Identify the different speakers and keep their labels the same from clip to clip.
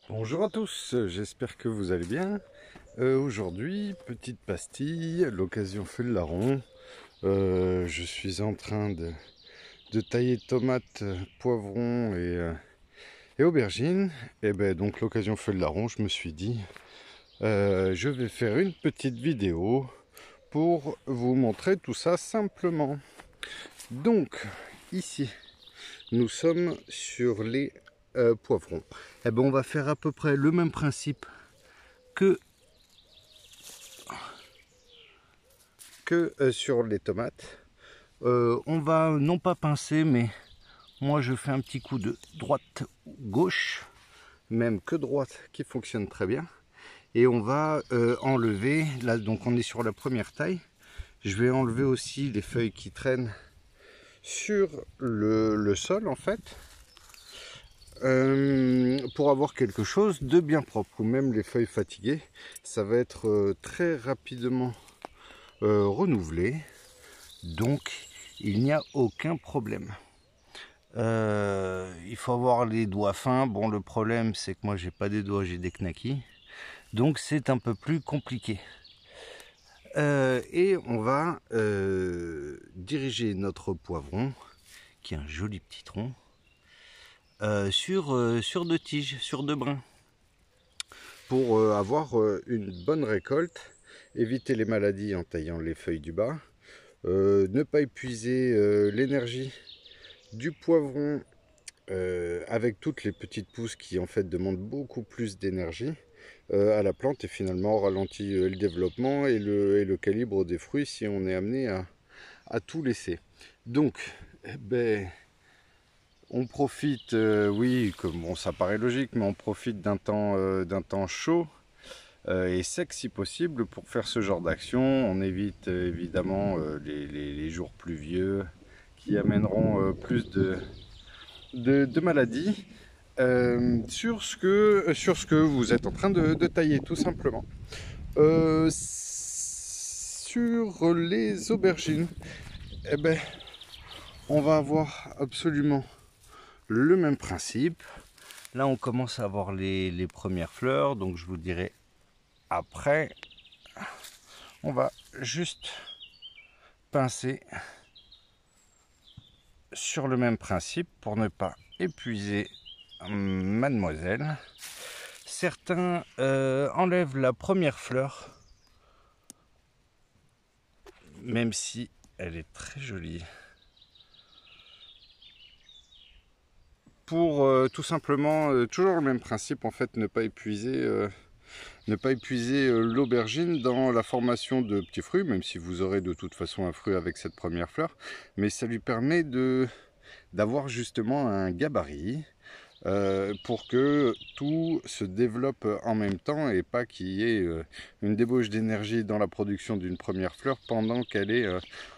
Speaker 1: Bonjour à tous, j'espère que vous allez bien. Aujourd'hui, petite pastille, l'occasion fait le larron. Je suis en train de tailler tomates, poivrons et aubergines. Et ben donc l'occasion fait le larron, je me suis dit, je vais faire une petite vidéo pour vous montrer tout ça simplement. Donc, ici, nous sommes sur les poivrons. Et ben on va faire à peu près le même principe que sur les tomates. On va non pas pincer, mais moi je fais un petit coup de droite gauche, même que droite, qui fonctionne très bien. Et on va enlever, là donc on est sur la première taille, je vais enlever aussi les feuilles qui traînent sur le sol en fait, pour avoir quelque chose de bien propre, ou même les feuilles fatiguées, ça va être très rapidement renouvelé. Donc il n'y a aucun problème. Il faut avoir les doigts fins. Bon, le problème c'est que moi j'ai pas des doigts, j'ai des knackis. Donc c'est un peu plus compliqué. Et on va diriger notre poivron, qui est un joli petit tronc, sur deux tiges, sur deux brins, pour avoir une bonne récolte, éviter les maladies en taillant les feuilles du bas. Ne pas épuiser l'énergie du poivron avec toutes les petites pousses qui en fait demandent beaucoup plus d'énergie à la plante, et finalement ralentit le développement et le calibre des fruits si on est amené à tout laisser. Donc on profite, oui, comme bon, ça paraît logique, mais on profite d'un temps chaud et sec si possible pour faire ce genre d'action. On évite évidemment les jours pluvieux qui amèneront plus de maladies sur ce que vous êtes en train de tailler tout simplement. Sur les aubergines, eh ben, on va avoir absolument le même principe. Là on commence à avoir les premières fleurs, donc je vous dirai après. On va juste pincer sur le même principe pour ne pas épuiser mademoiselle. Certains enlèvent la première fleur, même si elle est très jolie, pour tout simplement toujours le même principe en fait, ne pas épuiser l'aubergine dans la formation de petits fruits, même si vous aurez de toute façon un fruit avec cette première fleur, mais ça lui permet d'avoir justement un gabarit pour que tout se développe en même temps et pas qu'il y ait une débauche d'énergie dans la production d'une première fleur pendant qu'elle est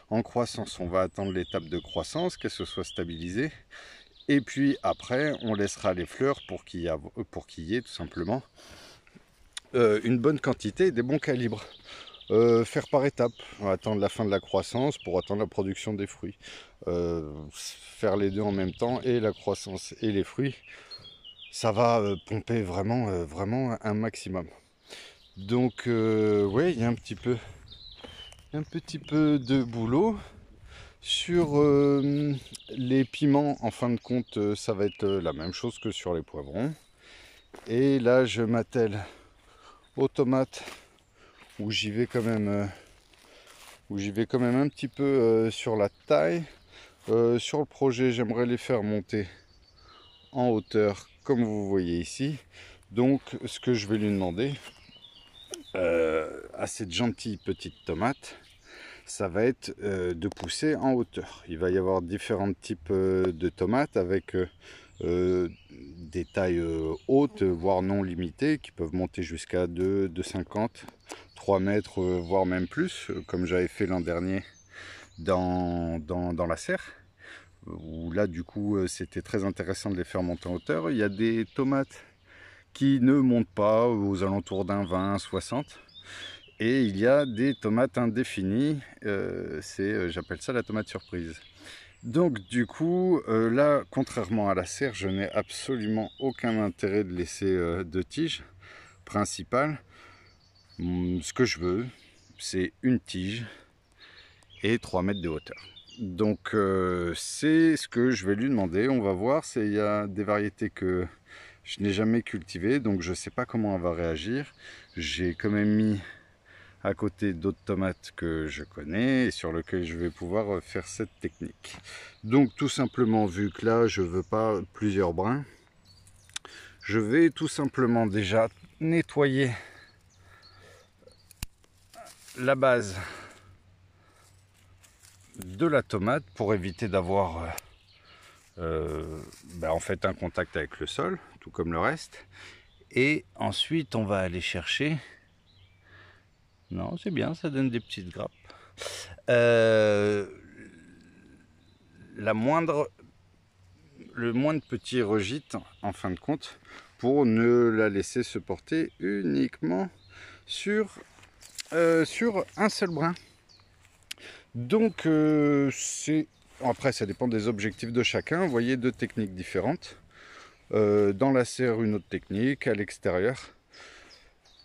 Speaker 1: en croissance. On va attendre l'étape de croissance, qu'elle se soit stabilisée, et puis après on laissera les fleurs pour qu'il y ait tout simplement une bonne quantité et des bons calibres. Faire par étapes, on va attendre la fin de la croissance pour attendre la production des fruits. Faire les deux en même temps, et la croissance et les fruits, ça va pomper vraiment un maximum. Donc ouais, il y a un petit peu de boulot. Sur les piments, en fin de compte, ça va être la même chose que sur les poivrons. Et là, je m'attelle aux tomates, où j'y vais quand même un petit peu sur la taille. Sur le projet, j'aimerais les faire monter en hauteur comme vous voyez ici. Donc ce que je vais lui demander à cette gentille petite tomate, ça va être de pousser en hauteur. Il va y avoir différents types de tomates avec des tailles hautes, voire non limitées, qui peuvent monter jusqu'à 2,50, 3 mètres, voire même plus, comme j'avais fait l'an dernier dans la serre, où là du coup c'était très intéressant de les faire monter en hauteur. Il y a des tomates qui ne montent pas, aux alentours d'un 20, 60. Et il y a des tomates indéfinies, j'appelle ça la tomate surprise. Donc du coup, là, contrairement à la serre, je n'ai absolument aucun intérêt de laisser de tige principale. Ce que je veux, c'est une tige et 3 mètres de hauteur. Donc c'est ce que je vais lui demander. On va voir, il y a des variétés que je n'ai jamais cultivées, donc je ne sais pas comment elle va réagir. J'ai quand même mis à côté d'autres tomates que je connais et sur lesquelles je vais pouvoir faire cette technique. Donc tout simplement, vu que là je veux pas plusieurs brins, je vais tout simplement déjà nettoyer la base de la tomate pour éviter d'avoir en fait un contact avec le sol, tout comme le reste. Et ensuite on va aller chercher, non c'est bien, ça donne des petites grappes, le moindre petit regite en fin de compte, pour ne la laisser se porter uniquement sur un seul brin. Donc après ça dépend des objectifs de chacun. Vous voyez, 2 techniques différentes. Dans la serre, une autre technique, à l'extérieur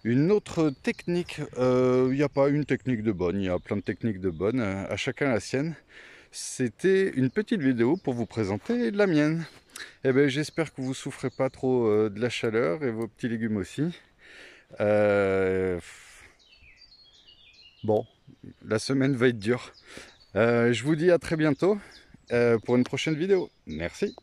Speaker 1: une autre technique. Il n'y a pas une technique de bonne, il y a plein de techniques de bonnes, à chacun la sienne. C'était une petite vidéo pour vous présenter la mienne. Et bien j'espère que vous ne souffrez pas trop de la chaleur, et vos petits légumes aussi. Bon, la semaine va être dure. Je vous dis à très bientôt pour une prochaine vidéo. Merci.